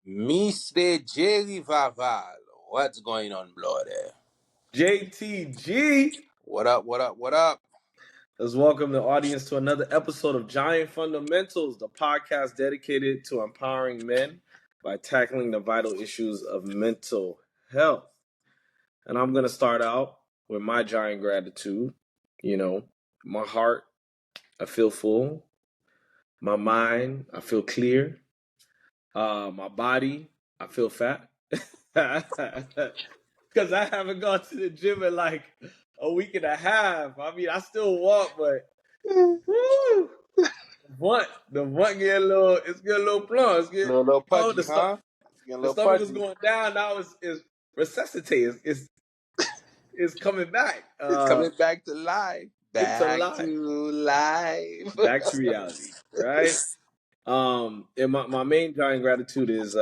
Mr. Jerry Vaval. What's going on, blood? JTG. What up, what up, what up? Let's welcome the audience to another episode of Giant Fundamentals, the podcast dedicated to empowering men by tackling the vital issues of mental health. And I'm going to start out with my giant gratitude. You know, my heart, I feel full. My mind, I feel clear. My body, I feel fat. Because I haven't gone to the gym in like a week and a half. I mean, I still walk, but woo, the butt get a little, it's getting a little plump. It's getting, Little oh, pudgy, huh? It's getting a the little stomach is pudgy. going down. Now it's resuscitating. It's coming back. It's coming back to life. It's Back alive. to life. Back to reality, right? And my main giant gratitude is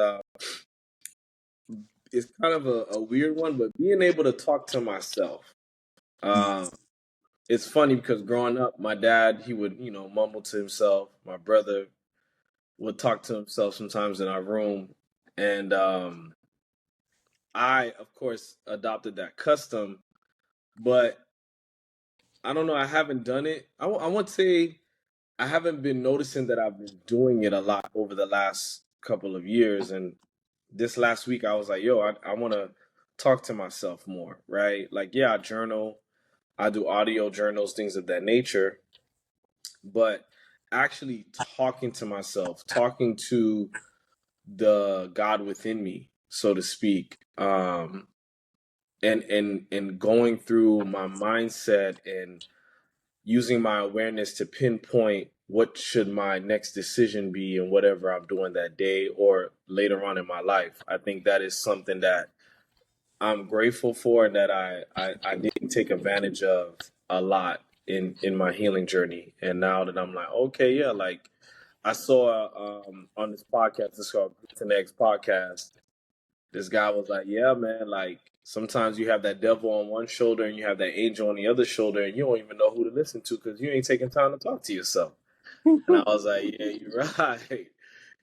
it's kind of a weird one, but being able to talk to myself. It's funny because growing up, my dad, he would, mumble to himself. My brother would talk to himself sometimes in our room. And I, of course, adopted that custom, but I don't know. I haven't done it. I won't say I haven't been noticing that I've been doing it a lot over the last couple of years. And this last week, I was like, yo, I want to talk to myself more, right? Like, yeah, I journal. I do audio journals, things of that nature. But actually talking to myself, talking to the God within me, so to speak, and going through my mindset and using my awareness to pinpoint what should my next decision be and whatever I'm doing that day or later on in my life. I think that is something that I'm grateful for and that I didn't take advantage of a lot in my healing journey. And now that I'm like, okay, yeah, like I saw on this podcast, this called Grits and Eggs podcast, this guy was like, yeah, man, like sometimes you have that devil on one shoulder and you have that angel on the other shoulder and you don't even know who to listen to because you ain't taking time to talk to yourself. And I was like, yeah, you're right.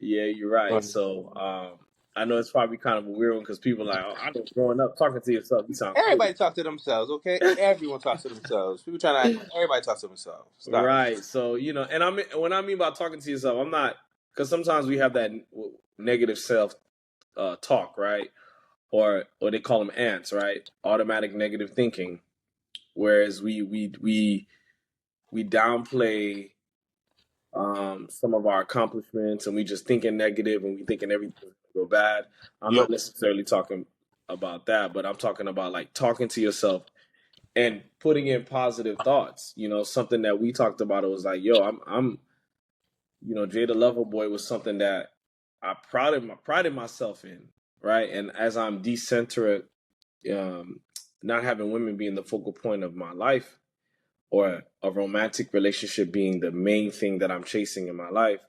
Yeah, you're right. So I know it's probably kind of a weird one because people are like, oh, I know growing up talking to yourself, you sound Everybody crazy. talk to themselves, okay? Everyone talks to themselves. People trying to act like everybody talks to themselves. Stop. Right. So, and when I mean by talking to yourself, I'm not, because sometimes we have that negative self talk, right? Or they call them ants, right? Automatic negative thinking. Whereas we downplay some of our accomplishments and we just thinking negative and we thinking everything's gonna go bad. I'm not necessarily talking about that, but I'm talking about like talking to yourself and putting in positive thoughts. Something that we talked about, it was like, yo, I'm Jada Loverboy was something that I prided myself in, right? And as I'm decentering, not having women being the focal point of my life or a romantic relationship being the main thing that I'm chasing in my life,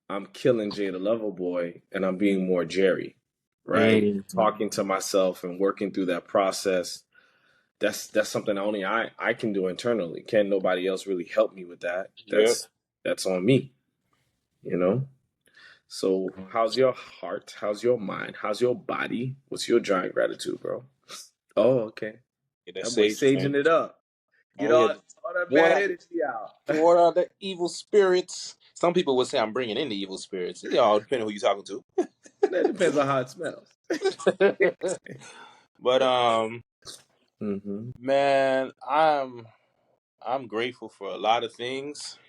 I'm killing Jada Loverboy and I'm being more Jerry, right? Talking to myself and working through that process. That's something only I can do internally. Can't nobody else really help me with that. That's on me, you know? So how's your heart? How's your mind? How's your body? What's your giant gratitude, bro? Oh, okay. Get that That boy sage, man. saging it up. Get Oh, yeah. all that bad energy out. What are the evil spirits? Some people would say I'm bringing in the evil spirits. It all depends on who you're talking to. That depends on how it smells. But Mm-hmm. man, I'm grateful for a lot of things,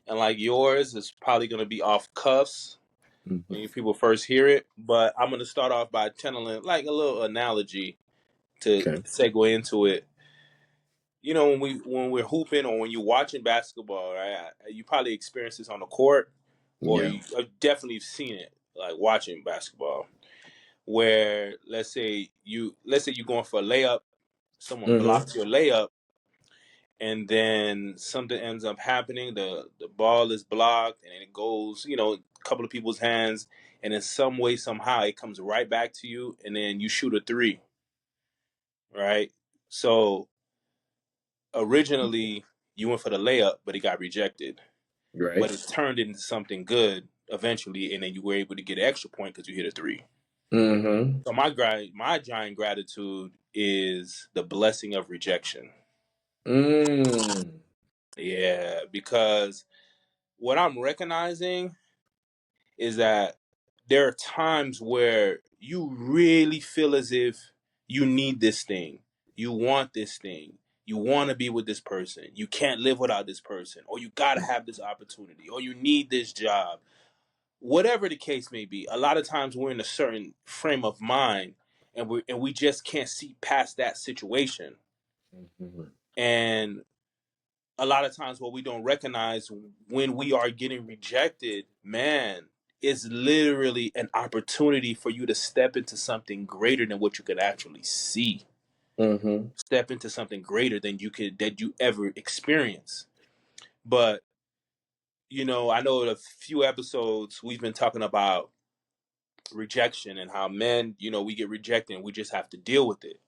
and like yours, it's probably gonna be off cuffs when you people first hear it. But I'm gonna start off by telling like a little analogy to Okay. segue into it. When we're hooping or when you're watching basketball, right? You probably experience this on the court, or Yeah. I've definitely seen it like watching basketball, where let's say you're going for a layup, someone Mm-hmm. blocks your layup, and then something ends up happening. The ball is blocked, and it goes, a couple of people's hands, and in some way, somehow, it comes right back to you, and then you shoot a three, right? So originally you went for the layup, but it got rejected. Right. But it turned into something good eventually, and then you were able to get an extra point because you hit a three. Mm-hmm. So my giant gratitude is the blessing of rejection. Mm. Yeah, because what I'm recognizing is that there are times where you really feel as if you need this thing, you want this thing, you want to be with this person, you can't live without this person, or you got to have this opportunity, or you need this job. Whatever the case may be, a lot of times we're in a certain frame of mind, and we just can't see past that situation. Mm-hmm. And a lot of times what we don't recognize when we are getting rejected, man, is literally an opportunity for you to step into something greater than what you could actually see. Mm-hmm. Step into something greater than you ever experience. But I know in a few episodes we've been talking about rejection and how men, we get rejected and we just have to deal with it.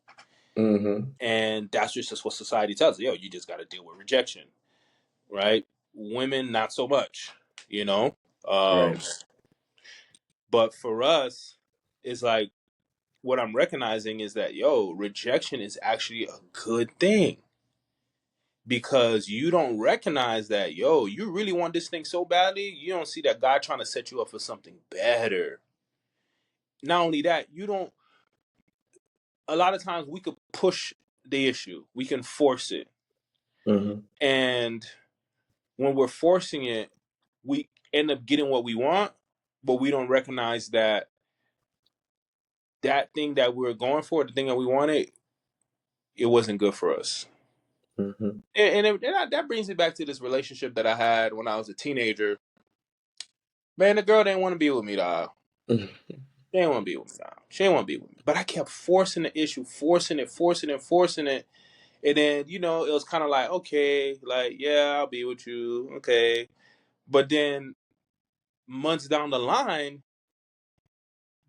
Mm-hmm. And that's just what society tells us. Yo, you just got to deal with rejection, right? Women, not so much, you know. Um, Right. but for us, it's like what I'm recognizing is that rejection is actually a good thing because you don't recognize that you really want this thing so badly. You don't see that God trying to set you up for something better. Not only that, you don't. A lot of times we could push the issue, we can force it, Mm-hmm. and when we're forcing it, we end up getting what we want, but we don't recognize that that thing that we were going for, the thing that we wanted, it wasn't good for us. Mm-hmm. That brings me back to this relationship that I had when I was a teenager. Man, the girl didn't want to be with me, dog. She didn't want to be with me, dog. She didn't want to be with me. But I kept forcing the issue, forcing it, forcing it, forcing it. And then, it was kind of like, okay, like, yeah, I'll be with you. Okay. But then months down the line,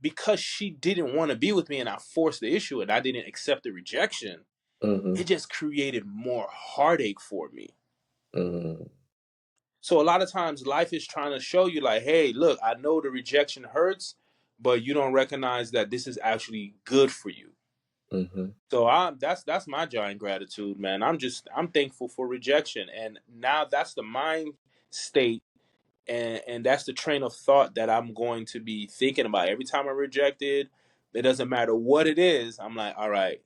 because she didn't want to be with me and I forced the issue and I didn't accept the rejection, Mm-hmm. it just created more heartache for me. Mm-hmm. So a lot of times life is trying to show you like, hey, look, I know the rejection hurts, but you don't recognize that this is actually good for you. Mm-hmm. So that's my giant gratitude, man. I'm thankful for rejection. And now that's the mind state and that's the train of thought that I'm going to be thinking about. Every time I'm rejected, it doesn't matter what it is. I'm like, all right,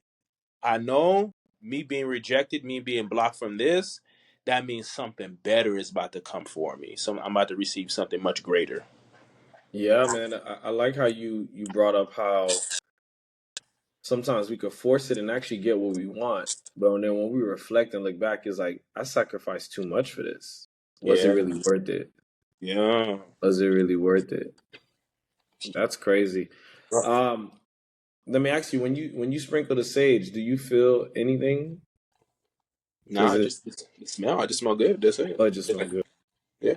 I know me being rejected, me being blocked from this, that means something better is about to come for me. So I'm about to receive something much greater. Yeah, man. I like how you brought up how sometimes we could force it and actually get what we want. But then when we reflect and look back, it's like, I sacrificed too much for this. Was it Yeah. really worth it? Yeah. Was it really worth it? That's crazy. Um, Let me ask you, when you sprinkle the sage, do you feel anything? Does Nah, it just the smell. I just smell good. That's it. oh it just smell good? Yeah.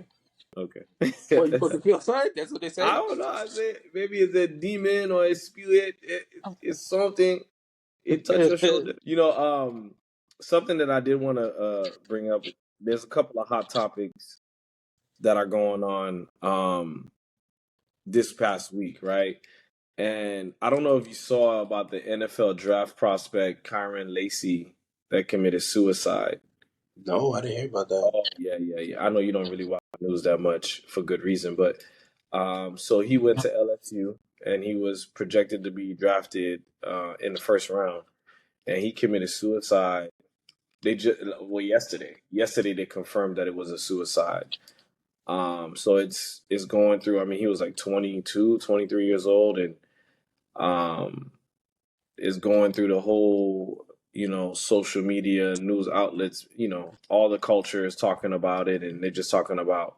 Okay. What, you supposed to feel sorry? That's what they I say? don't know. I say maybe it's a demon or a spirit. It's something. It touched your shoulder. Something that I did want to bring up. There's a couple of hot topics that are going on this past week, right? And I don't know if you saw about the NFL draft prospect Kyron Lacey that committed suicide. No, I didn't hear about that. Oh yeah, yeah, yeah. I know you don't really watch news that much for good reason, but so he went to LSU and he was projected to be drafted in the first round, and he committed suicide. They just yesterday they confirmed that it was a suicide. So it's going through. I mean, he was like 22, 23 years old, and um, is going through the whole social media news outlets. All the culture is talking about it, and they're just talking about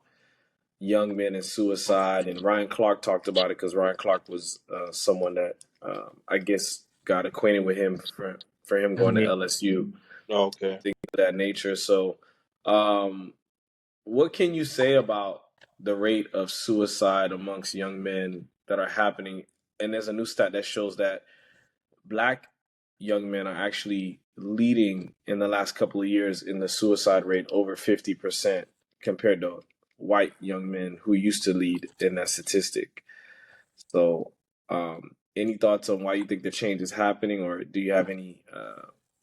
young men and suicide. And Ryan Clark talked about it because Ryan Clark was someone that I guess got acquainted with him for him going to Mhm. LSU, Okay. things of that nature. So um, what can you say about the rate of suicide amongst young men that are happening? And there's a new stat that shows that Black young men are actually leading in the last couple of years in the suicide rate over 50% compared to white young men who used to lead in that statistic. So, any thoughts on why you think the change is happening, or do you have any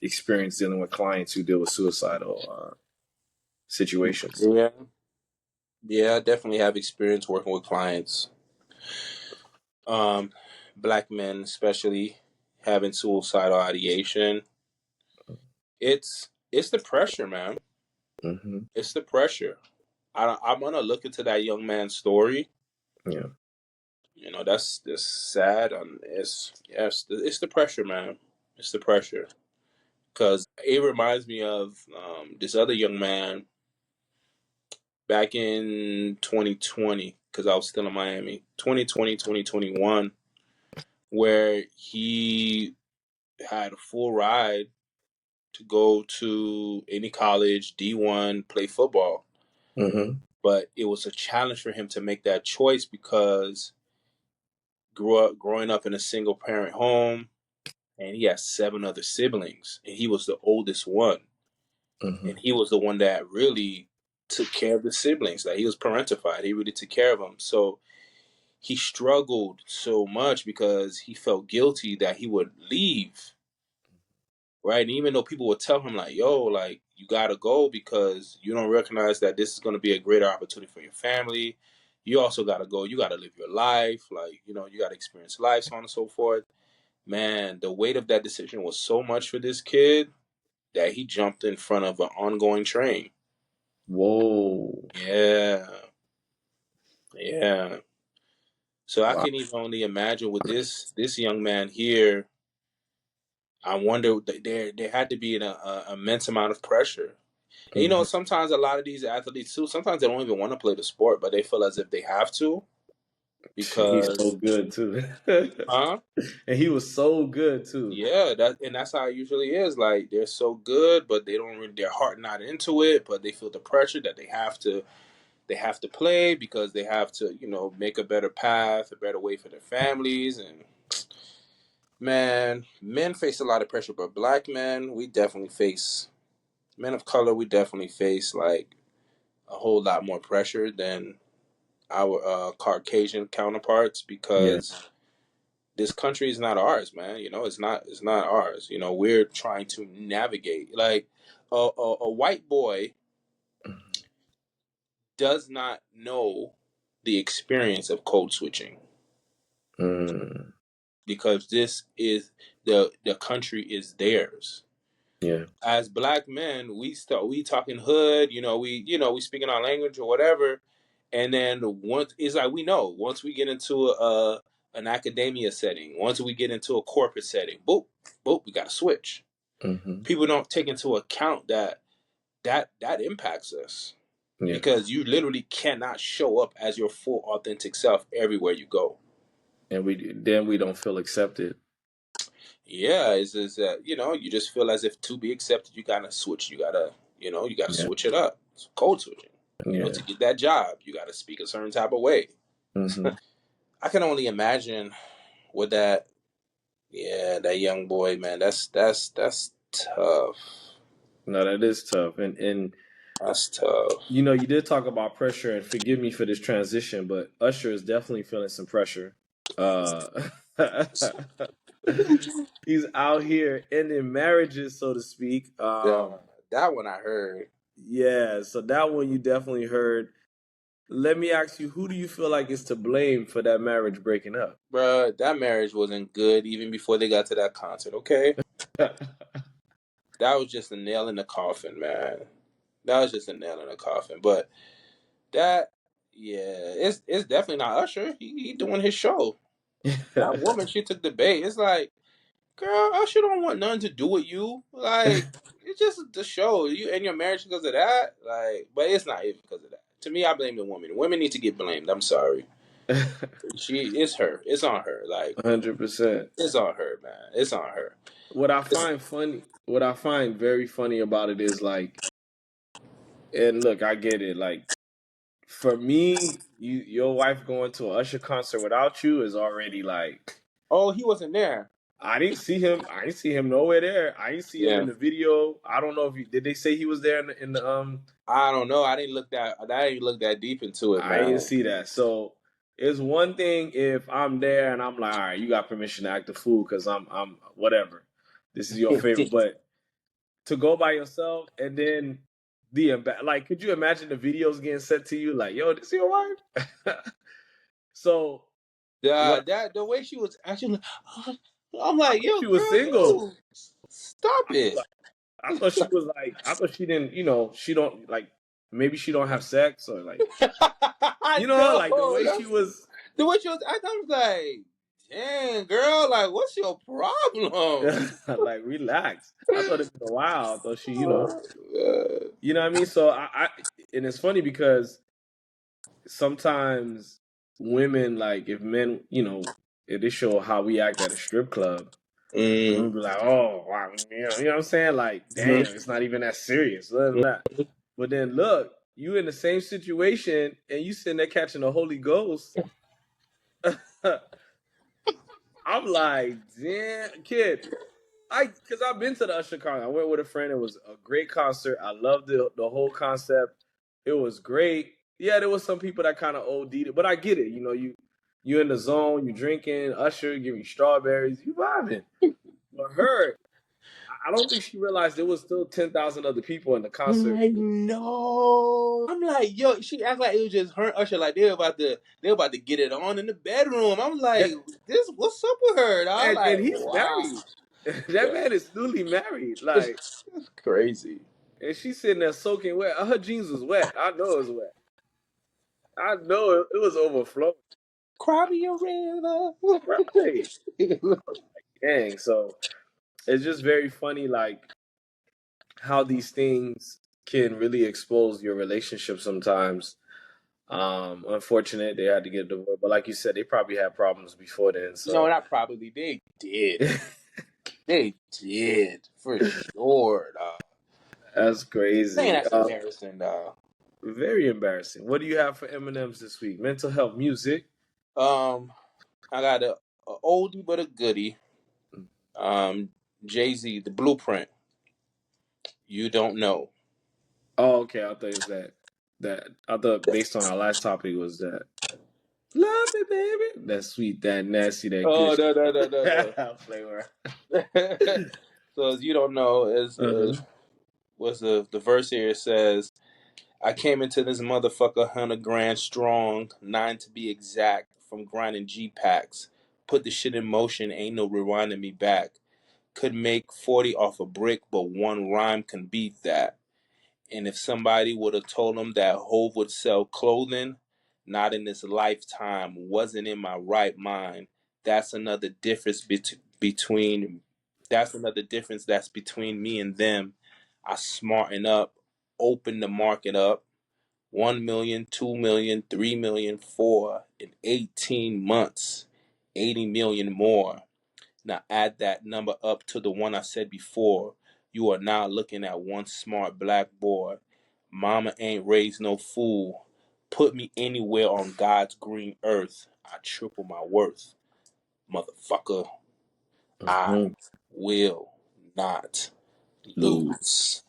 experience dealing with clients who deal with suicidal situations? Yeah, yeah, I definitely have experience working with clients, black men especially having suicidal ideation. It's the pressure, man. Mm-hmm. It's the pressure. I'm gonna look into that young man's story. Yeah. You know, that's sad. It's the pressure, man. It's the pressure because it reminds me of this other young man back in 2020 because I was still in Miami. 2020, 2021, where he had a full ride to go to any college, D1, play football. Mm-hmm. But it was a challenge for him to make that choice because growing up in a single parent home, and he has 7 other siblings, and he was the oldest one, Mm-hmm. and he was the one that really took care of the siblings. Like he was parentified, he really took care of them. So he struggled so much because he felt guilty that he would leave, right? And even though people would tell him like, "Yo, like you gotta go because you don't recognize that this is going to be a greater opportunity for your family. You also gotta go. You gotta live your life. Like you gotta experience life, so on and so forth." Man, the weight of that decision was so much for this kid that he jumped in front of an ongoing train. Whoa. Yeah, yeah. So I Wow. can even only imagine with this young man here. I wonder there had to be an immense amount of pressure. And Mm-hmm. sometimes a lot of these athletes too. Sometimes they don't even want to play the sport, but they feel as if they have to He's because, so good too. huh? And he was so good too. Yeah, that's how it usually is. Like they're so good, but they don't really, their heart not into it, but they feel the pressure that they have to play because they have to, make a better path, a better way for their families. And man, men face a lot of pressure, but black men, men of color, we definitely face like a whole lot more pressure than our Caucasian counterparts Yeah. because this country is not ours, man. It's not ours. We're trying to navigate. Like a white boy does not know the experience of code switching Mm, because this is the country is theirs. yeah. As black men, we talking hood, we speaking our language or whatever, and then once it's like we know once we get into an academia setting, once we get into a corporate setting, boop, boop, we got to switch. Mm-hmm. People don't take into account that impacts us Yeah. because you literally cannot show up as your full authentic self everywhere you go. And we don't feel accepted. Yeah, is that you just feel as if to be accepted, you gotta switch. You gotta Yeah. switch it up. It's code switching. Yeah. To get that job, you gotta speak a certain type of way. Mm-hmm. I can only imagine what that. Yeah, that young boy, man. That's tough. No, that is tough. And That's tough. you did talk about pressure, and forgive me for this transition, but Usher is definitely feeling some pressure. Uh he's out here ending marriages, so to speak. Yeah, that one I heard, Yeah, so that one you definitely heard. Let me ask you, who do you feel like is to blame for that marriage breaking up? bruh. That marriage wasn't good even before they got to that concert. Okay, that was just a nail in the coffin, man. That was just a nail in the coffin. But that, yeah, it's definitely not Usher. He doing his show. That woman, she took the bait. It's like, girl, Usher don't want nothing to do with you. Like, it's just the show. You and your marriage because of that. Like, but it's not even because of that. To me, I blame the woman. Women need to get blamed. I'm sorry. It's her. It's on her. Like, 100%. it's on her, man. It's on her. What I find very funny about it is like, and look, I get it. Like, for me, your wife going to an Usher concert without you is already like, Oh, he wasn't there. I didn't see him. I didn't see him nowhere there. I didn't see him in Yeah. the video. I don't know if did they say he was there in the I don't know. I didn't look that deep into it, I didn't man. see that. So it's one thing if I'm there and I'm like, all right, you got permission to act a fool because I'm whatever. This is your favorite, but to go by yourself and then like, could you imagine the videos getting sent to you like, yo, this your wife? So what? The way she was actually, I'm I like, thought yo, she was girl, single. you stop I was it. like, I thought she was like, I thought she didn't, she don't like, maybe she don't have sex or like, I like the know. way she was, The way she was acting, I was like, damn, girl, like, what's your problem? like, relax. I thought it was a while. I thought she, Uh, you know what I mean? So and it's funny because sometimes women, like, if men, if they show how we act at a strip club, mm, we'll be like, oh, wow, you know what I'm saying? Like, mhm. damn, it's not even that serious. Blah, blah, blah. But then look, you in the same situation and you sitting there catching the Holy Ghost. I'm like, damn, kid. Because I've been to the Usher concert. I went with a friend. It was a great concert. I loved the whole concept. It was great. Yeah, there was some people that kind of OD'd it, but I get it. You in the zone, you drinking, Usher giving you strawberries, you vibing. But her, I don't think she realized there was still 10,000 other people in the concert. I know. I'm like, yo, she act like it was just her and Usher, like they were about to get it on in the bedroom. I'm like, Yeah, what's up with her? I'm and like, he's wow. married. That man is newly married. Like, It's crazy. and she's sitting there soaking wet. Her jeans was wet. I know it was wet. I know it was overflowing. Cry me a river. Right. Dang. So it's just very funny, like how these things can really expose your relationship sometimes. Unfortunate they had to get divorced, but like you said, they probably had problems before then. No, So not probably. They did. They did for sure, dog. that's Man, crazy. that's embarrassing, dog. Very embarrassing. What do you have for M&Ms this week? Mental health music. Um, I got a oldie but a goodie. Jay-Z, The Blueprint. You don't know. Oh, okay. I thought it was that I thought based on our last topic was that love me, baby. That sweet, that nasty, that good Oh, shit. Flavor. no. So as you don't know, is Uh-huh. was the verse here? It says, "I came into this motherfucker 100 grand strong, 9 to be exact, from grinding G packs. Put the shit in motion, ain't no rewinding me back. Could make 40 off a brick, but one rhyme can beat that. And if somebody would have told him that Hove would sell clothing, not in this lifetime, wasn't in my right mind. That's another difference between that's another difference that's between me and them. I smarten up, open the market up. 1 million, 2 million, 3 million, 4 in 18 months, 80 million more. Now add that number up to the one I said before. You are now looking at one smart black boy. Mama ain't raised no fool. Put me anywhere on God's green earth. I triple my worth. Motherfucker, I Mhm. will not Lose. lose."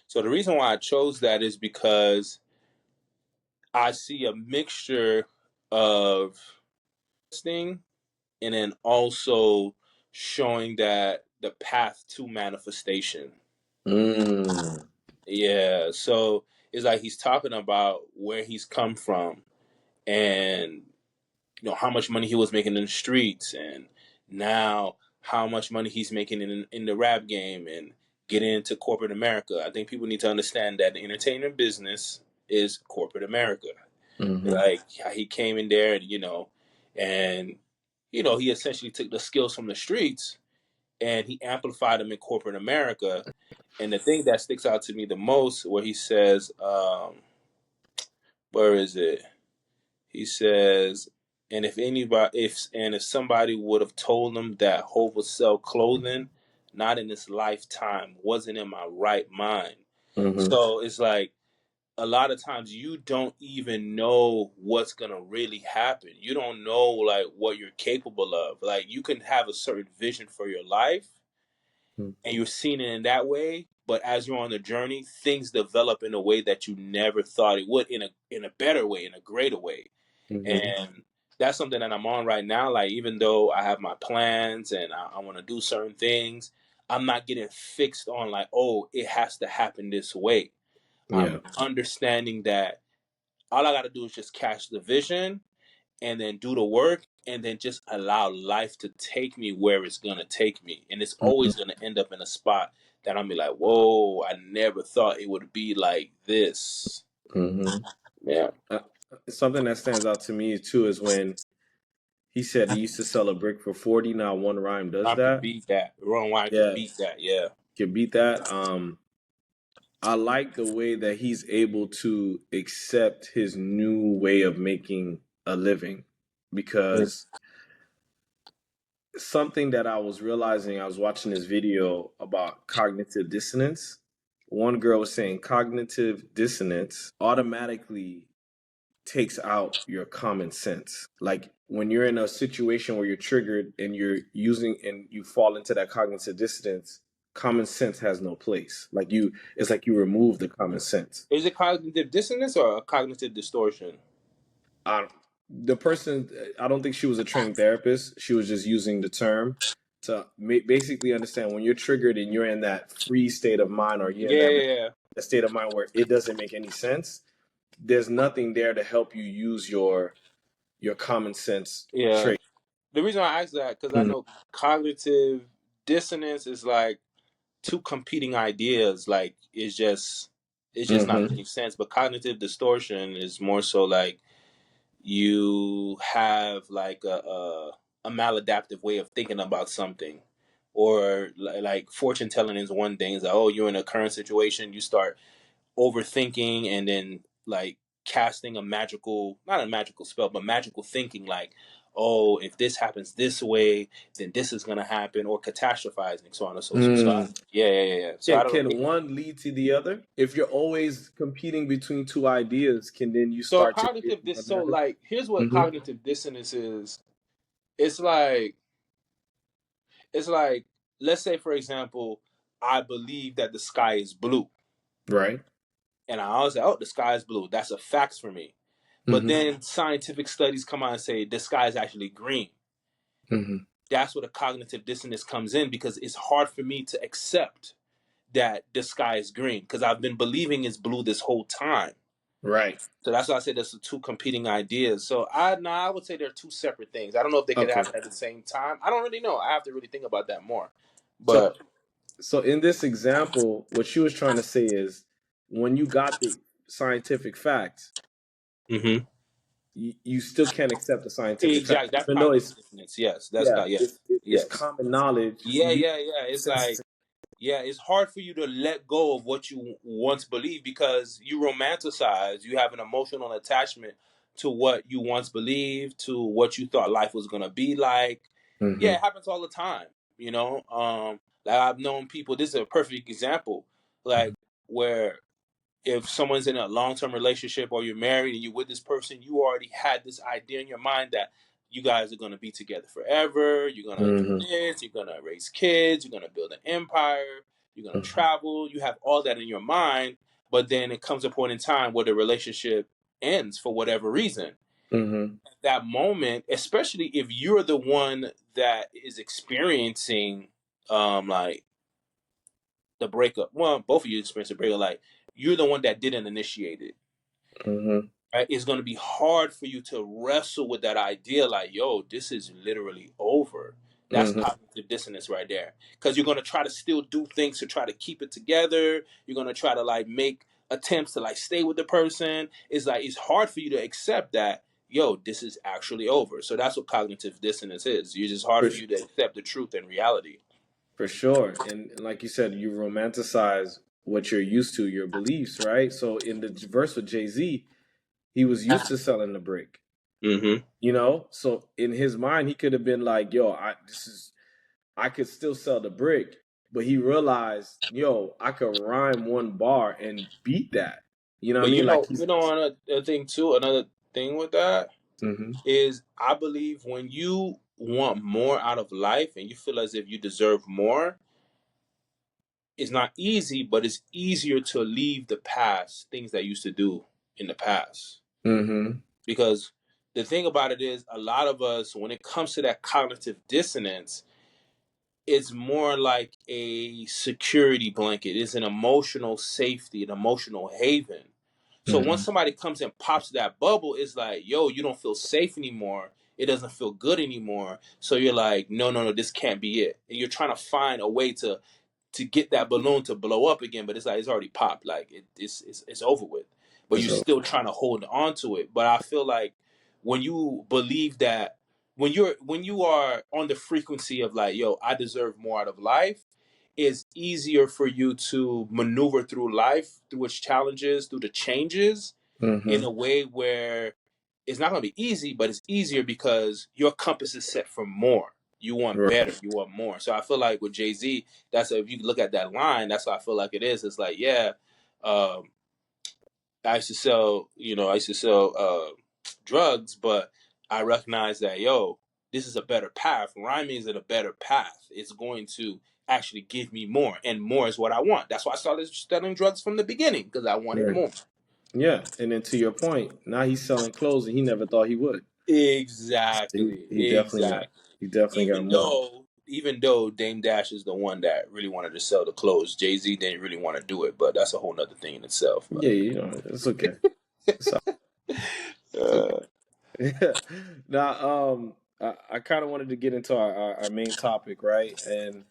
So the reason why I chose that is because I see a mixture of thing and then also showing that the path to manifestation. Mm. Yeah, so it's like he's talking about where he's come from and how much money he was making in the streets and now how much money he's making in the rap game and getting into corporate America. I think people need to understand that the entertainment business is corporate America. Mm-hmm. Like how he came in there and he essentially took the skills from the streets and he amplified them in corporate America. And the thing that sticks out to me the most, where he says, where is it? He says, if somebody would have told him that Hope would sell clothing, not in this lifetime, wasn't in my right mind. Mm-hmm. So it's like a lot of times you don't even know what's gonna really happen. You don't know like what you're capable of. Like you can have a certain vision for your life and you're seeing it in that way, but as you're on the journey, things develop in a way that you never thought it would, in a better way, in a greater way. Mm-hmm. And that's something that I'm on right now. Like even though I have my plans and I want to do certain things, I'm not getting fixed on like, oh, it has to happen this way. Yeah. I'm understanding that all I got to do is just catch the vision and then do the work and then just allow life to take me where it's going to take me. And it's Mm-hmm. always going to end up in a spot that I'm be like, whoa, I never thought it would be like this. Mm-hmm. Yeah. Something that stands out to me too is when he said he used to sell a brick for 40. Now one rhyme does I could that. beat that. Wrong line could Yeah, beat that. Yeah. can beat that. I like the way that he's able to accept his new way of making a living, because something that I was realizing, I was watching this video about cognitive dissonance. One girl was saying cognitive dissonance automatically takes out your common sense. Like when you're in a situation where you're triggered and you're using and you fall into that cognitive dissonance, common sense has no place. Like you, it's like you remove the common sense. Is it cognitive dissonance or a cognitive distortion? I, the person, I don't think she was a trained therapist. She was just using the term to basically understand when you're triggered and you're in that free state of mind, or you're in Yeah, yeah, yeah. that state of mind where it doesn't make any sense. There's nothing there to help you use your common sense Yeah. trait. The reason I ask that because I Mhm. know cognitive dissonance is like two competing ideas. Like it's just not Mhm. making sense. But cognitive distortion is more so like you have like a maladaptive way of thinking about something, or like fortune telling is one thing. It's like, oh, you're in a current situation, you start overthinking and then like casting a magical, not a magical spell, but magical thinking, like, oh, if this happens this way, then this is gonna happen, or catastrophizing, so on and so. Mm. Yeah, yeah, yeah, yeah. So I Can don't know. can one lead to the other? If you're always competing between two ideas, can then you So start to create cognitive one so habit? like here's what Mm-hmm. cognitive dissonance is. It's like it's like, let's say for example, I believe that the sky is blue, Right. and I always say, oh, the sky is blue. That's a fact for me. But Mm-hmm. then scientific studies come out and say the sky is actually green. Mm-hmm. That's where the cognitive dissonance comes in, because it's hard for me to accept that the sky is green because I've been believing it's blue this whole time. Right. So that's why I say there's the two competing ideas. So I would say they're two separate things. I don't know if they could Okay. happen at the same time. I don't really know. I have to really think about that more. So But so in this example, what she was trying to say is when you got the scientific facts, mm-hmm. you still can't accept the scientific facts, Exactly, that's even though cognitive it's dissonance. Yes, that's yeah, got yeah, it's yes, common knowledge. yeah, You yeah, yeah. It's sense. like, yeah, it's hard for you to let go of what you once believed because you romanticize, you have an emotional attachment to what you once believed, to what you thought life was gonna be like. Yeah, Mm-hmm. it happens all the time, you know. Like I've known people, this is a perfect example, like where if someone's in a long-term relationship or you're married and you're with this person, you already had this idea in your mind that you guys are going to be together forever. You're going to do Mm-hmm. this. You're going to raise kids. You're going to build an empire. You're going to Mm-hmm. travel. You have all that in your mind. But then it comes a point in time where the relationship ends for whatever reason. Mm-hmm. At that moment, especially if you're the one that is experiencing like the breakup. Well, both of you experience a breakup. Like you're the one that didn't initiate it. Mm-hmm. Right? It's going to be hard for you to wrestle with that idea. Like, yo, this is literally over. That's Mm-hmm. cognitive dissonance right there. Because you're going to try to still do things to try to keep it together. You're going to try to like make attempts to like stay with the person. It's like it's hard for you to accept that, yo, this is actually over. So that's what cognitive dissonance is. It's just hard For, for you to accept the truth and reality. for sure. And like you said, you romanticize what you're used to, your beliefs, right? So in the verse with Jay-Z, he was used to selling the brick, Mm-hmm. you know? So in his mind, he could have been like, yo, I could still sell the brick, but he realized, yo, I could rhyme one bar and beat that, You know what I But mean? Like he's. another thing too. Another thing with that Hmm. is, I believe when you want more out of life and you feel as if you deserve more, it's not easy, but it's easier to leave the past, things that you used to do in the past. Hmm. Because the thing about it is, a lot of us, when it comes to that cognitive dissonance, it's more like a security blanket. It's an emotional safety, an emotional haven. So once Hmm. somebody comes and pops that bubble, it's like, yo, you don't feel safe anymore. It doesn't feel good anymore. So you're like, no, no, no, this can't be it. And you're trying to find a way to get that balloon to blow up again, but it's like it's already popped. Like it's over with. But you're So. still trying to hold on to it. But I feel like when you believe that, when you are on the frequency of like, yo, I deserve more out of life, it's easier for you to maneuver through life, through its challenges, through the changes, in Hmm. a way where it's not going to be easy, but it's easier because your compass is set for more. You want Right. better. You want more. So I feel like with Jay-Z, if you look at that line, that's what I feel like it is. It's like, yeah, um, I used to sell drugs, but I recognize that, yo, this is a better path. Rhyming is in a better path. It's going to actually give me more, and more is what I want. That's why I started selling drugs from the beginning, because I wanted Right. more. Yeah, and then to your point, now he's selling clothes and he never thought he would. Exactly, He definitely got exactly. he definitely got more. Even though Dame Dash is the one that really wanted to sell the clothes, Jay-Z didn't really want to do it, but that's a whole nother thing in itself. Yeah, you know, it's okay. It's all, it's Uh, okay. Now, I kind of wanted to get into our main topic, right? And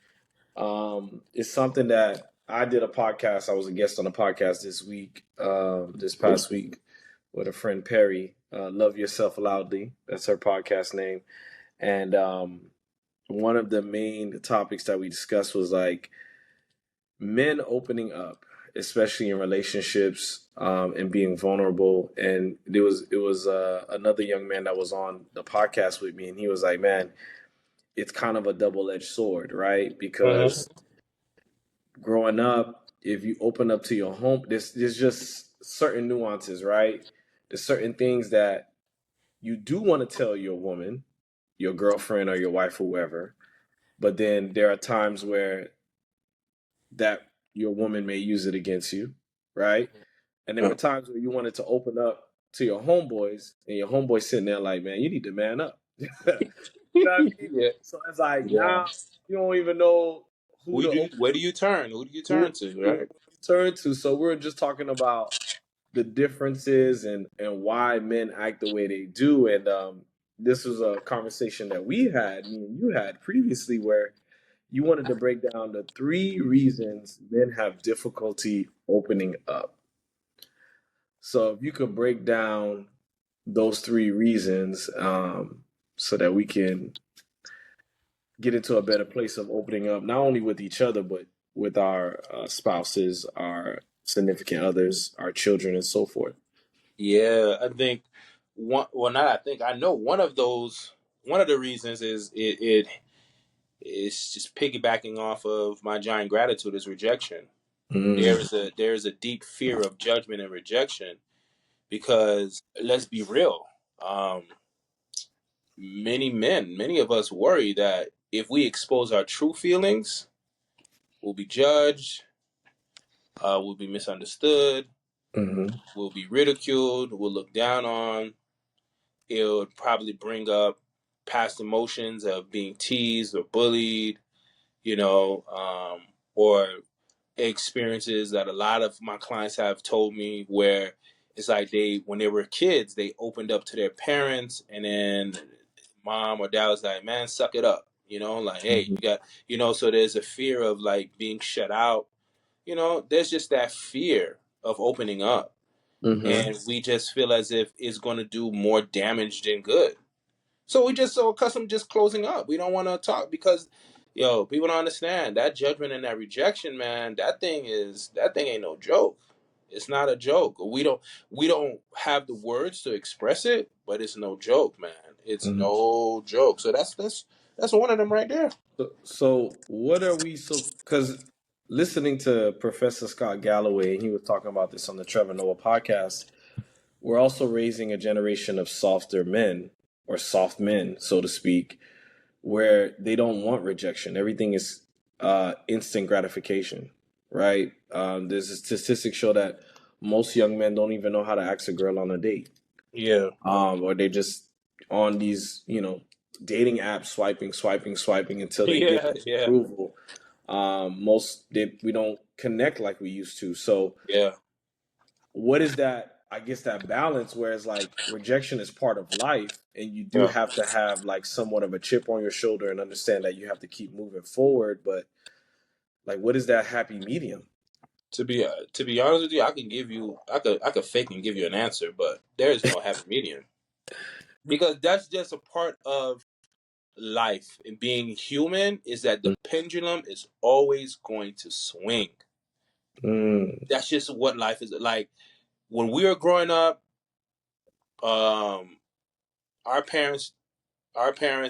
it's something that I did a podcast. I was a guest on a podcast this past week, with a friend Perry. Love Yourself Loudly. That's her podcast name. And one of the main topics that we discussed was like men opening up, especially in relationships, and being vulnerable. And it was another young man that was on the podcast with me, and he was like, "Man, it's kind of a double edged sword, right? mhm. Because growing up, if you open up to your home, there's just certain nuances, right? There's certain things that you do want to tell your woman, your girlfriend or your wife, whoever, but then there are times where that your woman may use it against you, right? And there were times where you wanted to open up to your homeboys, and your homeboys sitting there like, man, you need to man up. You know what I mean? Yeah, So it's like yeah. now you don't even know who to open, Where do you turn? Who do you who turn to? to Right? turn to. So we're just talking about the differences and why men act the way they do. And this was a conversation that we had, me and you had previously, where you wanted to break down the 3 reasons men have difficulty opening up. So if you could break down those 3 reasons, so that we can get into a better place of opening up, not only with each other, but with our spouses, our significant others, our children, and so forth. Yeah, I think one. Well, not I think I know one of those. One of the reasons is it's just piggybacking off of my giant gratitude is rejection. Mm, There is a deep fear of judgment and rejection, because let's be real. Um, many of us worry that if we expose our true feelings, we'll be judged, we'll be misunderstood, mm-hmm, we'll be ridiculed, we'll look down on. It would probably bring up past emotions of being teased or bullied, you know, or experiences that a lot of my clients have told me where it's like when they were kids, they opened up to their parents, and then mom or dad was like, man, suck it up. Like, hey, mm-hmm, you got, so there's a fear of like being shut out. There's just that fear of opening up. mm-hmm. And we just feel as if it's going to do more damage than good. So we just so accustomed just closing up. We don't want to talk because, people don't understand that judgment and that rejection, man. That thing ain't no joke. It's not a joke. We don't have the words to express it, but it's no joke, man. It's Mm-hmm. no joke. So that's one of them right there. So what are we? So because listening to Professor Scott Galloway, he was talking about this on the Trevor Noah podcast. We're also raising a generation of softer men, or soft men, so to speak, where they don't want rejection. Everything is instant gratification, right? There's a statistic show that most young men don't even know how to ask a girl on a date. Yeah. Or they just on these, dating apps, swiping until they get Yeah, yeah, approval. We don't connect like we used to. So yeah, what is that? I guess that balance where it's like rejection is part of life, and you do yeah. have to have like somewhat of a chip on your shoulder and understand that you have to keep moving forward. But like, what is that happy medium? To be honest with you, I could fake and give you an answer, but there is no happy medium because that's just a part of life and being human. Is that the pendulum is always going to swing. Mm, That's just what life is like. When we were growing up, um, our parents,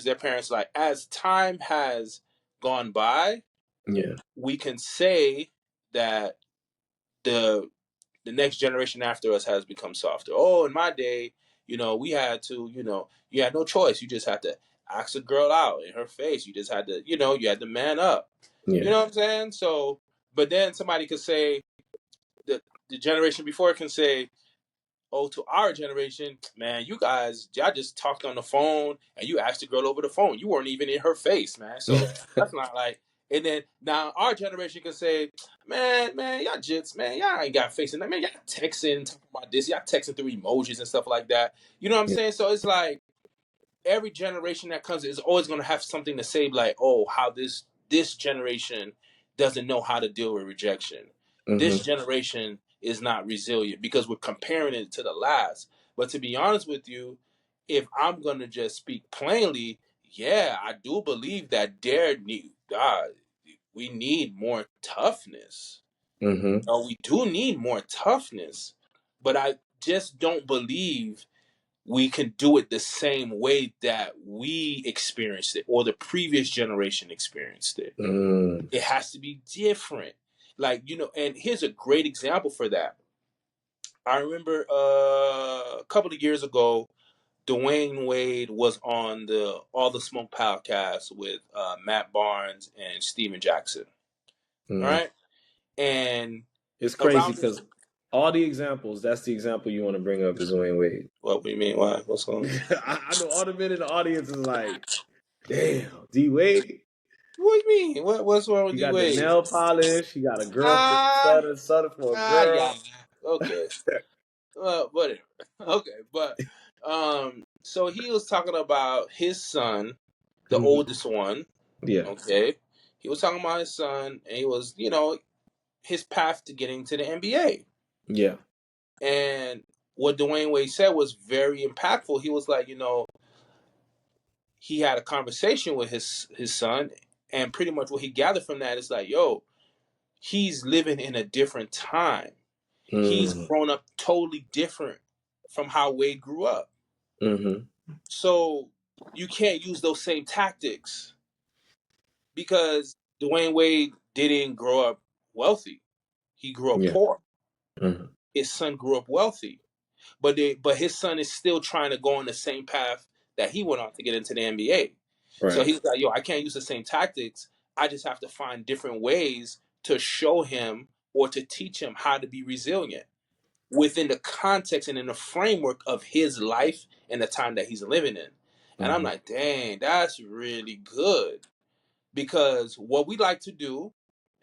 their parents, like as time has gone by, yeah, we can say that the the next generation after us has become softer. Oh, in my day, we had to, you had no choice. You just had to ask a girl out in her face. You just had to, you had to man up. You yeah, know what I'm saying? So, but then somebody could say, the generation before can say, oh, to our generation, man, y'all just talked on the phone and you asked the girl over the phone. You weren't even in her face, man. So that's not like. And then now our generation can say, man, y'all jits, man, y'all ain't got facing that, man. Y'all texting, talking about this, y'all texting through emojis and stuff like that. You know what I'm yeah. saying? So it's like every generation that comes is always going to have something to say, like, oh, how this generation doesn't know how to deal with rejection. This Mm-hmm, generation is not resilient because we're comparing it to the last. But to be honest with you, if I'm going to just speak plainly, yeah, I do believe that we need more toughness. mm-hmm, No, we do need more toughness, but I just don't believe we can do it the same way that we experienced it or the previous generation experienced it. mm, It has to be different. Like, and here's a great example for that. I remember a couple of years ago, Dwayne Wade was on the All the Smoke podcast with Matt Barnes and Steven Jackson. All mm. right. And It's crazy around this, because all the examples, that's the example you want to bring up is Wayne Wade. what do you mean? Why? What's going on? I know all the men in the audience is like, damn, D Wade. What do you mean? What's wrong with He D got the Wade? nail polish. He got a girlfriend, Ah, son for a yeah. girl. Okay. Whatever. Okay, but so he was talking about his son, the Mhm. oldest one. Yeah, Okay, he was talking about his son, and he was, his path to getting to the NBA. yeah. And what Dwayne Wade said was very impactful. He was like, he had a conversation with his son, and pretty much what he gathered from that is like, yo, he's living in a different time. He's Mm, grown up totally different from how Wade grew up. mm-hmm. So you can't use those same tactics because Dwayne Wade didn't grow up wealthy. He grew up Yeah. poor. Mm-hmm. His son grew up wealthy, but his son is still trying to go on the same path that he went on to get into the NBA. So Right. he's like, yo, I can't use the same tactics. I just have to find different ways to show him or to teach him how to be resilient within the context and in the framework of his life and the time that he's living in. And I'm Mm-hmm. like, dang, that's really good. Because what we like to do,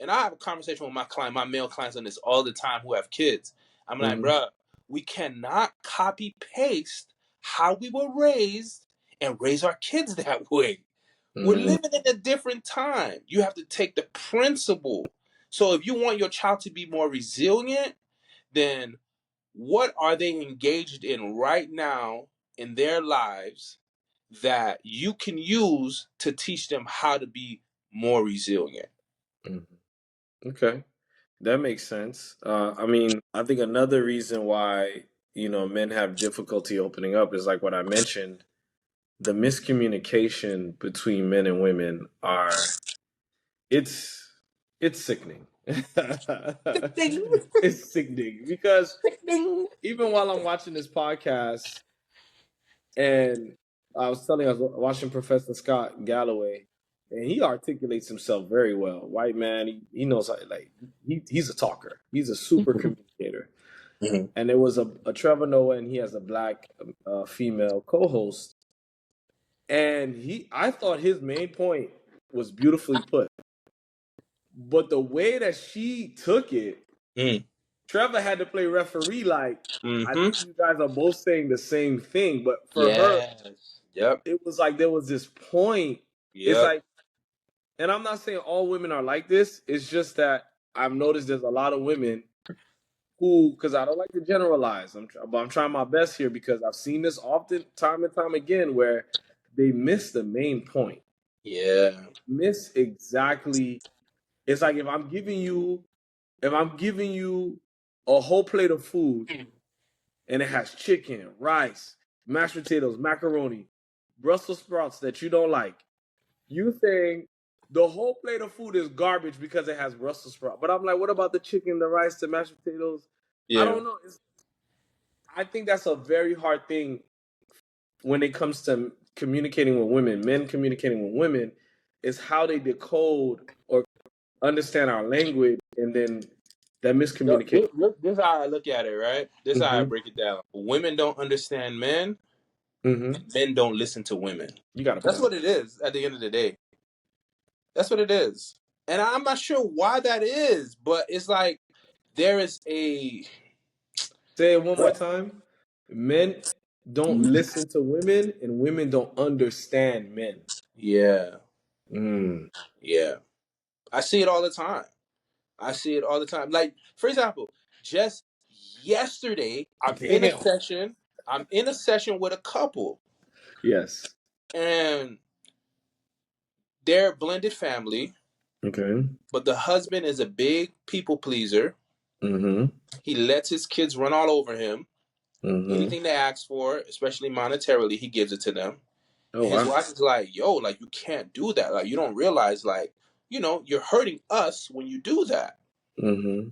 and I have a conversation with my male clients on this all the time who have kids. I'm like, Mm-hmm. bruh, we cannot copy paste how we were raised and raise our kids that way. We're Mm-hmm. living in a different time. You have to take the principle. So if you want your child to be more resilient, then what are they engaged in right now in their lives that you can use to teach them how to be more resilient? Mm-hmm. Okay. That makes sense. I mean, I think another reason why, men have difficulty opening up is like what I mentioned. The miscommunication between men and women it's it's sickening. It's sickening because Ding. even while I'm watching this podcast, and I was telling you, I was watching Professor Scott Galloway, and he articulates himself very well. White man, he knows how, like he's a talker. He's a super communicator. Mhm. And there was a Trevor Noah, and he has a black female co-host, and I thought his main point was beautifully put, but the way that she took it, Mm. Trevor had to play referee. Like, I Mm-hmm. think you guys are both saying the same thing, but for her, Yes. Yep. it was like there was this point. It's Yep. like, and I'm not saying all women are like this. It's just that I've noticed there's a lot of women who, because I don't like to generalize, but I'm trying my best here because I've seen this often, time and time again, where they miss the main point. Yeah. Miss exactly. It's like if I'm giving you a whole plate of food and it has chicken, rice, mashed potatoes, macaroni, Brussels sprouts that you don't like, you saying the whole plate of food is garbage because it has Brussels sprouts. But I'm like, what about the chicken, the rice, the mashed potatoes? I Yeah. don't know. I think that's a very hard thing when it comes to communicating with women, men communicating with women, is how they decode or understand our language, and then that miscommunication. This is how I look at it, right? This is how I Mm-hmm. break it down. Women don't understand men, Mm-hmm. and men don't listen to women. You got a That's point. what it is at the end of the day. That's what it is. And I'm not sure why that is, but it's like there is a Say it one more time. Men don't listen to women, and women don't understand men. yeah, Mm. yeah. I see it all the time. I see it all the time. Like, for example, just yesterday, I'm in a Damn. session. I'm in a session with a couple, Yes. and they're a blended family, Okay. but the husband is a big people pleaser. Mm-hmm. He lets his kids run all over him. Mm-hmm. Anything they ask for, especially monetarily, he gives it to them. Oh And his wow. wife is like, yo, like, you can't do that. Like, you don't realize, like, you're hurting us when you do that. Mm-hmm.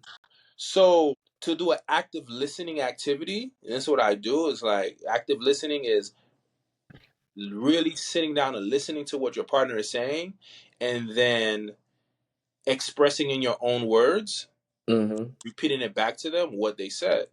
So to do an active listening activity, and that's what I do, is like active listening is really sitting down and listening to what your partner is saying and then expressing in your own words, Mm-hmm. repeating it back to them what they said.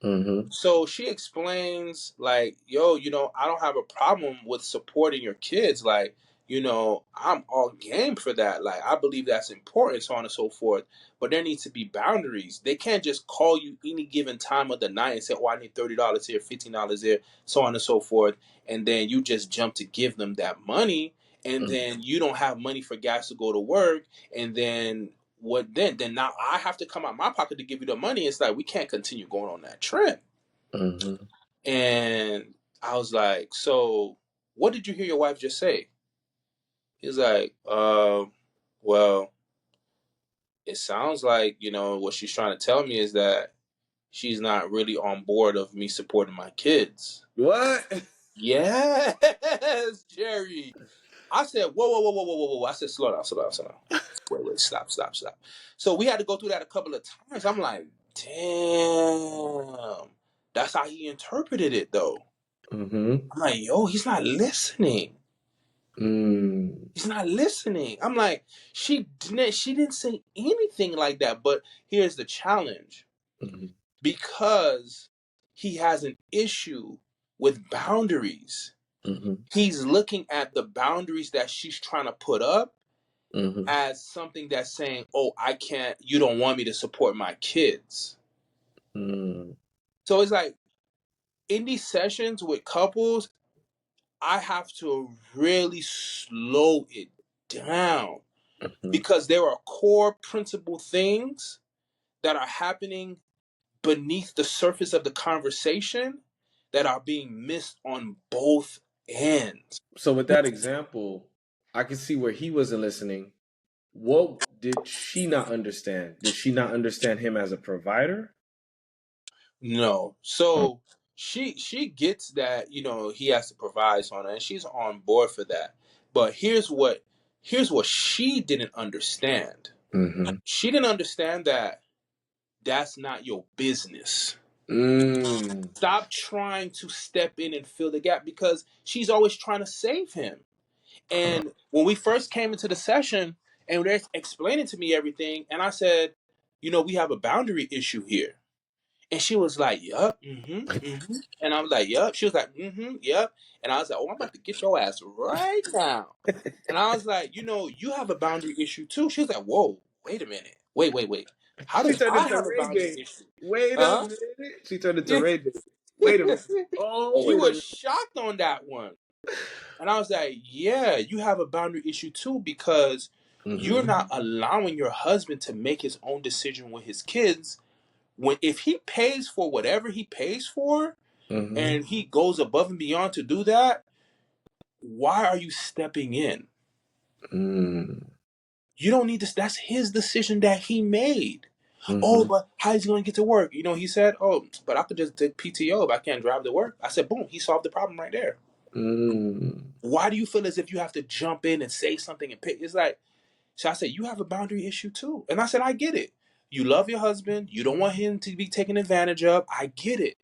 Mm-hmm. So she explains, like, yo, I don't have a problem with supporting your kids. Like, I'm all game for that. Like, I believe that's important, so on and so forth. But there needs to be boundaries. They can't just call you any given time of the night and say, oh, I need $30 here, $15 there, so on and so forth. And then you just jump to give them that money. And then you don't have money for gas to go to work. And then what then? Then now I have to come out my pocket to give you the money. It's like we can't continue going on that trend. Mm-hmm. And I was like, so what did you hear your wife just say? He's like, well, it sounds like, what she's trying to tell me is that she's not really on board of me supporting my kids. What? Yes, Jerry. I said, whoa, whoa, whoa, whoa, whoa, whoa, whoa. I said, slow down, slow down, slow down. Wait, stop, stop, stop. So we had to go through that a couple of times. I'm like, damn. That's how he interpreted it, though. Mm-hmm. I'm like, yo, he's not listening. Mm. He's not listening. I'm like, she didn't say anything like that. But here's the challenge. Mm-hmm. Because he has an issue with boundaries. Mm-hmm. He's looking at the boundaries that she's trying to put up Mm-hmm. as something that's saying, oh, I can't, you don't want me to support my kids. Mm. So it's like in these sessions with couples, I have to really slow it down Mm-hmm. because there are core principle things that are happening beneath the surface of the conversation that are being missed on both ends. So with that example, I can see where he wasn't listening. What did she not understand? Did she not understand him as a provider? No. So she gets that, he has to provide on her and she's on board for that. But here's what she didn't understand. Mm-hmm. She didn't understand that that's not your business. Mm. Stop trying to step in and fill the gap because she's always trying to save him. And when we first came into the session and they're explaining to me everything, and I said, we have a boundary issue here. And she was like, yup, And I was like, yup. She was like, yup. And I was like, oh, I'm about to get your ass right now. And I was like, you have a boundary issue too. She was like, whoa, wait a minute. Wait. How She do turned I into have a Ray boundary J. issue? Wait a Huh? minute. She turned into Ray J. Wait a minute. Oh, She wait a was minute. shocked on that one. And I was like, yeah, you have a boundary issue too because you're Mm-hmm. not allowing your husband to make his own decision with his kids. When if he pays for whatever he pays for Mm-hmm. and he goes above and beyond to do that, why are you stepping in? Mm. You don't need this. That's his decision that he made. Oh, Mm-hmm. but how is he going to get to work? He said, oh, but I could just take PTO if I can't drive to work. I said, boom, he solved the problem right there. Mm. Why do you feel as if you have to jump in and say something and pick? It's like, so I said, you have a boundary issue too. And I said, I get it. You love your husband. You don't want him to be taken advantage of. I get it.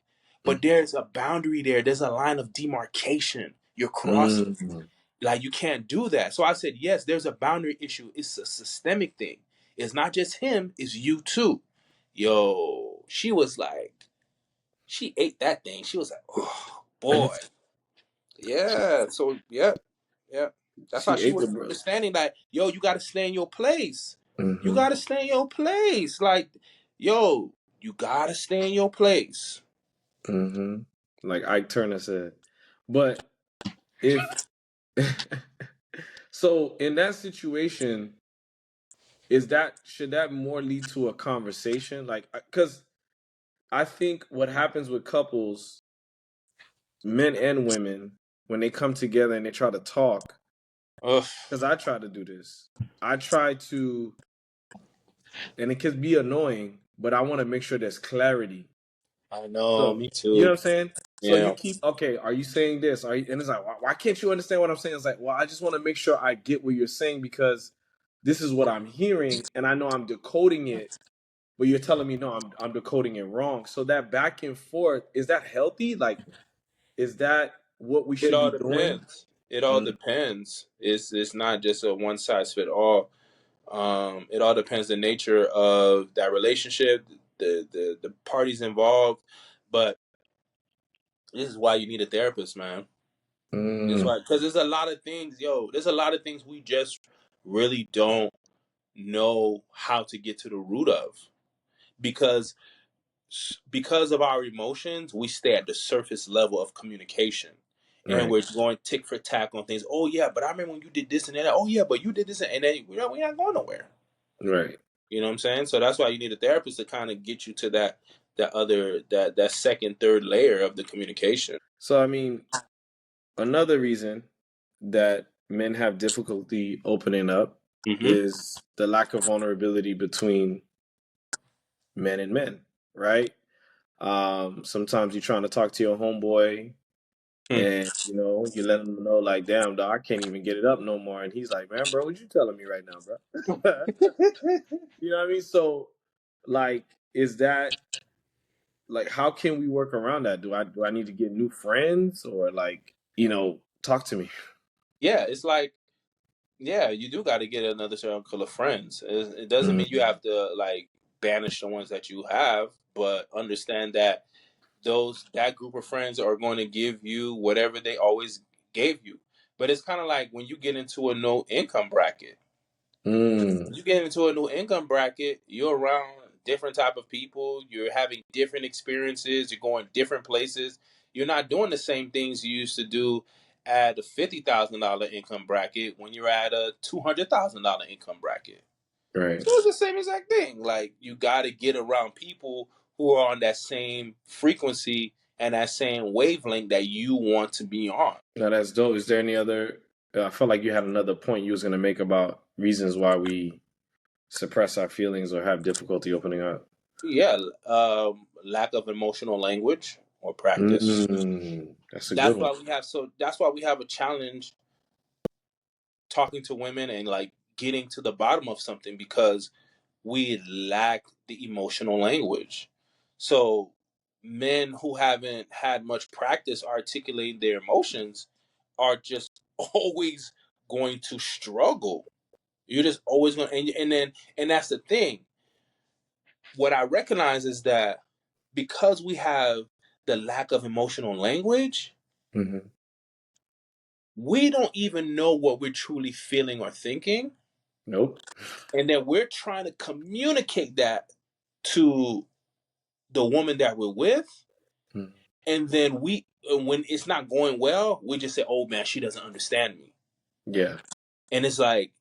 But there's a boundary there. There's a line of demarcation. You're crossing. Mm. Like, you can't do that. So I said, yes, there's a boundary issue. It's a systemic thing. It's not just him, it's you too. Yo, she was like, she ate that thing. She was like, oh, boy. Yeah. So, yeah. That's how She she ate the was bro. understanding that, yo, you got to stay in your place. You Mm-hmm. got to stay in your place. Like, yo, you got to stay in your place. Mm-hmm. Like Ike Turner said. But if so in that situation, should that more lead to a conversation? Like, because I think what happens with couples, men and women, when they come together and they try to talk, Ugh, because I try to do this. I try to, and it can be annoying, but I want to make sure there's clarity. I know, So, me you know too. what I'm saying? So you Yeah. keep, okay, are you saying this? And it's like, why can't you understand what I'm saying? It's like, well, I just want to make sure I get what you're saying because this is what I'm hearing and I know I'm decoding it, but you're telling me, no, I'm decoding it wrong. So that back and forth, is that healthy? Like, is that what we It should all be doing? depends. It all Mm, depends. It's not just a one size fit all. It all depends the nature of that relationship, the parties involved. But this is why you need a therapist, man. This is mm, why, because there's a lot of things, there's a lot of things we just really don't know how to get to the root of because because of our emotions, we stay at the surface level of communication. And right, we're going tick for tack on things. Oh yeah, but I remember when you did this and that. Oh yeah, but you did this and then we're not going nowhere. right. You know what I'm saying? So that's why you need a therapist to kind of get you to that second, third layer of the communication. So, I mean, another reason that men have difficulty opening up Mm-hmm. is the lack of vulnerability between men and men, right? Sometimes you're trying to talk to your homeboy and you let him know like, damn, dog, I can't even get it up no more. And he's like, man, bro, what you telling me right now, bro? You know what I mean? So like, is that like how can we work around that? Do I need to get new friends or like, talk to me? Yeah, it's like, yeah, you do got to get another circle of friends. It doesn't mean you have to like banish the ones that you have, but understand that that group of friends are going to give you whatever they always gave you. But it's kind of like when you get into a no income bracket. Mm, You get into a new income bracket, you're around different type of people, you're having different experiences, you're going different places. You're not doing the same things you used to do at a $50,000 income bracket when you're at a $200,000 income bracket. right. So it's the same exact thing. Like, you got to get around people who are on that same frequency and that same wavelength that you want to be on. Now that's dope. Is there any other? I felt like you had another point you was gonna make about reasons why we suppress our feelings or have difficulty opening up. Yeah, lack of emotional language or practice. That's a good one. That's why we have a challenge talking to women and like getting to the bottom of something because we lack the emotional language. So men who haven't had much practice articulating their emotions are just always going to struggle. You're just always going to, and that's the thing. What I recognize is that because we have the lack of emotional language, Mm-hmm. we don't even know what we're truly feeling or thinking. Nope. And then we're trying to communicate that to the woman that we're with. Mm. And then when it's not going well, we just say, oh man, she doesn't understand me. Yeah. And it's like,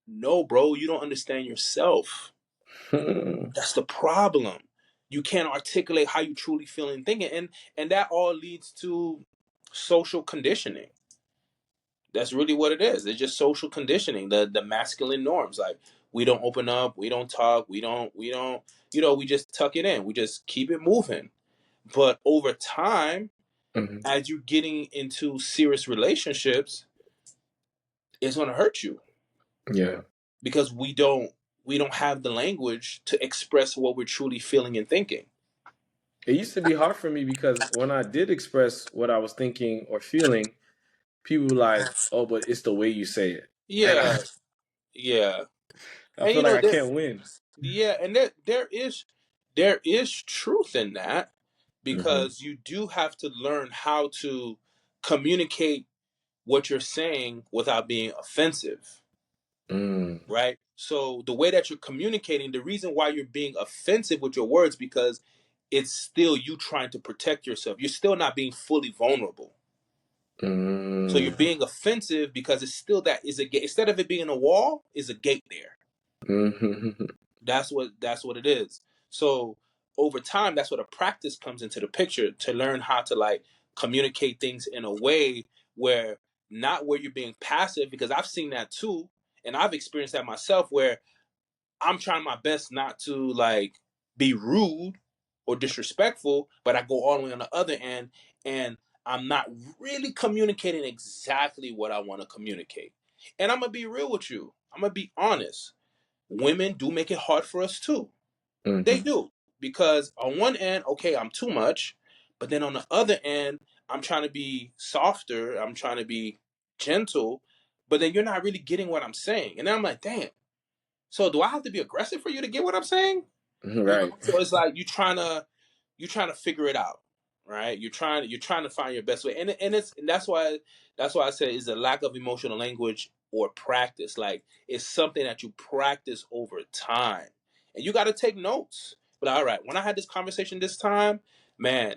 no, bro, you don't understand yourself. That's the problem. You can't articulate how you truly feel and thinking. And that all leads to social conditioning. That's really what it is. It's just social conditioning, the masculine norms. Like we don't open up, we don't talk, we don't, we just tuck it in. We just keep it moving. But over time, Mm-hmm. as you're getting into serious relationships, it's gonna hurt you Yeah. because we don't have the language to express what we're truly feeling and thinking. It used to be hard for me because when I did express what I was thinking or feeling, people were like, "Oh, but it's the way you say it," and Yeah, yeah. I And feel like I can't win. there is truth in that Mm-hmm. because you do have to learn how to communicate what you're saying without being offensive, Mm. right? So the way that you're communicating, the reason why you're being offensive with your words, because it's still you trying to protect yourself. You're still not being fully vulnerable. So you're Mm. being offensive because it's still that is a gate. Instead of it being a wall, is a gate there. Mm-hmm. That's what it is. So over time, that's what a practice comes into the picture to learn how to like communicate things in a way where not where you're being passive, because I've seen that too, and I've experienced that myself where I'm trying my best not to like be rude or disrespectful, but I go all the way on the other end and I'm not really communicating exactly what I want to communicate. And I'm gonna be real with you. I'm gonna be honest. Women do make it hard for us too. They Mm-hmm. do. Because on one end, okay, I'm too much, but then on the other end, I'm trying to be softer, I'm trying to be gentle, but then you're not really getting what I'm saying. And then I'm like, damn, so do I have to be aggressive for you to get what I'm saying? Right. So it's like you're trying to figure it out, right? You're trying to find your best way, and that's why I say it's a lack of emotional language or practice. Like it's something that you practice over time, and you got to take notes. But all right, when I had this conversation this time, man,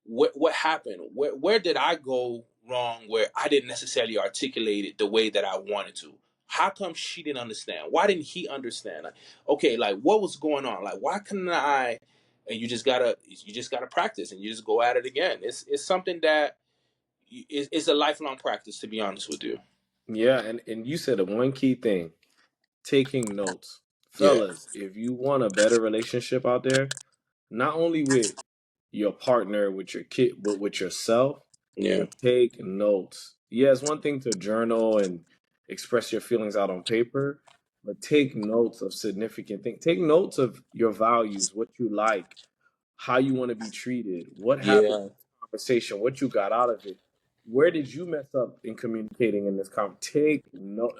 what happened? Where did I go wrong? Where I didn't necessarily articulate it the way that I wanted to? How come she didn't understand? Why didn't he understand? Like, okay, like what was going on? Like, why couldn't I? And you just gotta practice, and you just go at it again. It's something that it's a lifelong practice, to be honest with you. Yeah, and you said the one key thing, taking notes. Yeah, Fellas, if you want a better relationship out there, not only with your partner, with your kid, but with yourself, yeah, but take notes. Yeah, it's one thing to journal and express your feelings out on paper, but take notes of significant things. Take notes of your values, what you like, how you want to be treated, what happened yeah. in this conversation, what you got out of it. Where did you mess up in communicating in this conversation? Take note.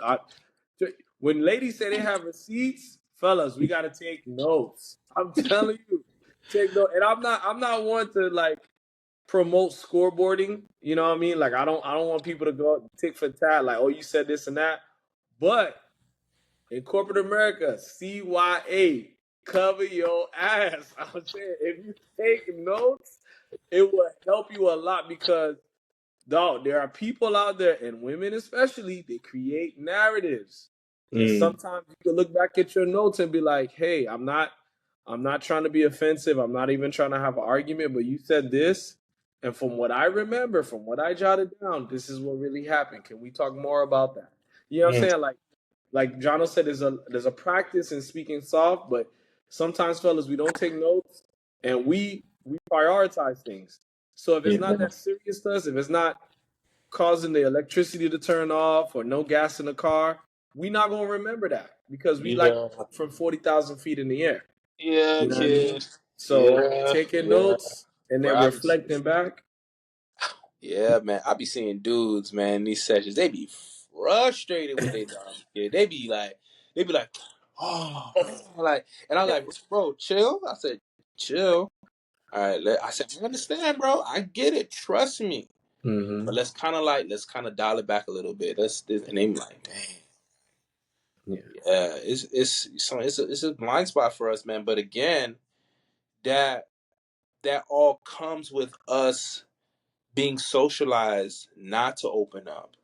When ladies say they have receipts, fellas, we gotta take notes. I'm telling you, take note. And I'm not one to like promote scoreboarding. You know what I mean? Like I don't want people to go tick for tat, like, oh, you said this and that. But in corporate America, CYA, cover your ass. I'm saying if you take notes, it will help you a lot because dog, there are people out there, and women especially, they create narratives. And Mm, sometimes you can look back at your notes and be like, hey, I'm not trying to be offensive. I'm not even trying to have an argument, but you said this. And from what I remember, from what I jotted down, this is what really happened. Can we talk more about that? You know what I'm mm, saying? Like Jono said, there's a practice in speaking soft, but sometimes, fellas, we don't take notes and we prioritize things. So if it's not yeah. that serious to us, if it's not causing the electricity to turn off or no gas in the car, we not gonna remember that because we like Yeah. from 40,000 feet in the air. Yeah, You know what I mean? kid. So Yeah. taking Yeah. notes and Bro, then reflecting back. yeah, man. I be seeing dudes, man, in these sessions. They be frustrated with their dumb kid. They be like, oh, like, and I'm like, bro, chill. I said, chill. All right. I said, I understand, bro. I get it. Trust me. But let's kind of dial it back a little bit. And they be like, dang. Yeah, it's a blind spot for us, man. But again, that all comes with us being socialized not to open up,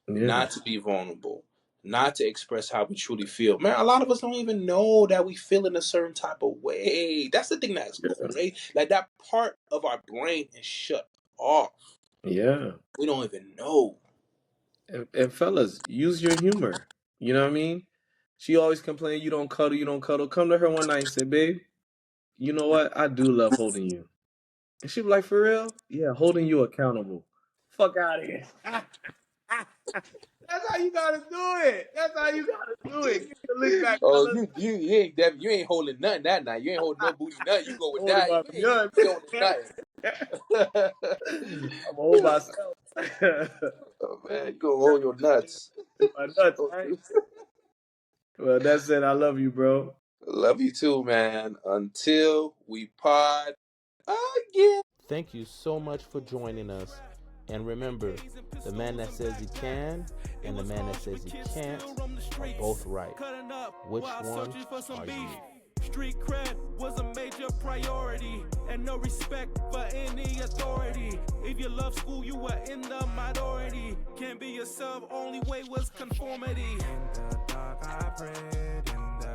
not to be vulnerable, not to express how we truly feel. Man, a lot of us don't even know that we feel in a certain type of way. That's the thing that's great. Like that part of our brain is shut off. Yeah. We don't even know. And fellas, use your humor. You know what I mean? She always complain, you don't cuddle, you don't cuddle. Come to her one night and say, babe, you know what? I do love holding you. And she be like, for real? Yeah, holding you accountable. Fuck out of here. That's how you gotta do it. That's how you gotta do it. Get the lick back, Oh, fellas. you ain't holding nothing that night. You ain't holding no booty nothing. You go with Holding that. my You gun. ain't holding nothing. I'm gonna hold myself. Oh man, you gonna hold your nuts. My nuts, right? Well, that's it. I love you, bro. Love you too, man. Until we pod again. Thank you so much for joining us. And remember, the man that says he can and the man that says he can't are both right. Which one are you? Street cred was a major priority, and no respect for any authority. If you love school, you were in the minority. Can't be yourself, only way was conformity. In the dark I prayed, in the